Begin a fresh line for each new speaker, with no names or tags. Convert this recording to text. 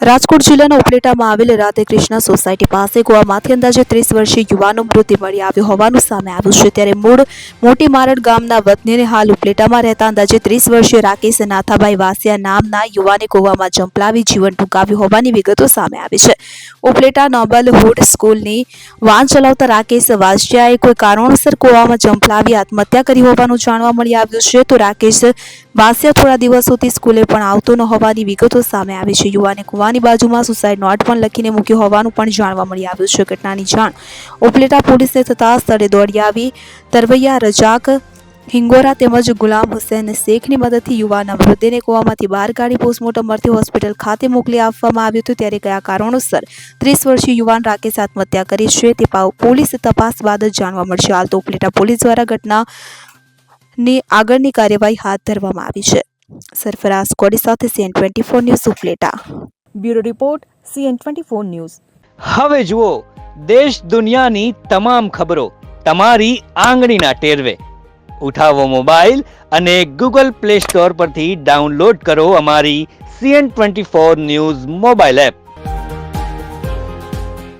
રાજકોટ જિલ્લાના ઉપલેટામાં આવેલ રાધે કૃષ્ણ સોસાયટી પાસે ગોવામાંથી અંદાજે 30 વર્ષીય યુવાનનો મૃતદેહ મળી આવ્યો હોવાનું સામે આવ્યું છે। ત્યારે મૂળ મોટી મારડ ગામના વતનીને હાલ ઉપલેટામાં રહેતા અંદાજે 30 વર્ષીય રાકેશ નાથાભાઈ વાસિયા નામના યુવાને ગોવામાં જંપલાવી જીવન ટૂંકાવ્યું હોવાની વિગતો સામે આવી છે। ઉપલેટા નોબલ હુડ સ્કૂલની વાન ચલાવતા રાકેશ વાસિયાએ કોઈ કારણોસર ગોવામાં જંપલાવી આત્મહત્યા કરી હોવાનું જાણવા મળી આવ્યું છે। તો રાકેશ વાસિયા થોડા દિવસોથી સ્કૂલે પણ આવતો ન હોવાની વિગતો સામે આવી છે। યુવાને કુવાની બાજુમાં સુસાઇડ નોટ પણ લખીને મૂક્યો હોવાનું પણ જાણવા મળી આવ્યું છે। ઘટનાની જાણ ઉપલેટા પોલીસને થતાં સ્થળે દોડી આવી તરવૈયા રજાક હિંગોરા તેમજ ગુલામ હુસૈન શેખની મદદથી યુવાનના મૃતદેહને કુવામાંથી બહાર કાઢી પોસ્ટમોર્ટમ અર્થે હોસ્પિટલ ખાતે મોકલી આપવામાં આવ્યું હતું। ત્યારે કયા કારણોસર 30 વર્ષીય યુવાન રાકેશ આત્મહત્યા કરી છે તે પોલીસ તપાસ બાદ જ જાણવા મળશે। હાલ તો ઉપલેટા પોલીસ દ્વારા ઘટનાની આગળની કાર્યવાહી હાથ ધરવામાં આવી છે। સરફરાઝ કોડી સાથે CN24 news Upleta.
Bureau report CN24 news.
હવે જુઓ દેશ દુનિયાની તમામ ખબરો તમારી આંગળીના ટેરવે। ઉઠાવો મોબાઈલ અને Google Play Store પરથી ડાઉનલોડ કરો અમારી CN24 ન્યૂઝ મોબાઈલ એપ।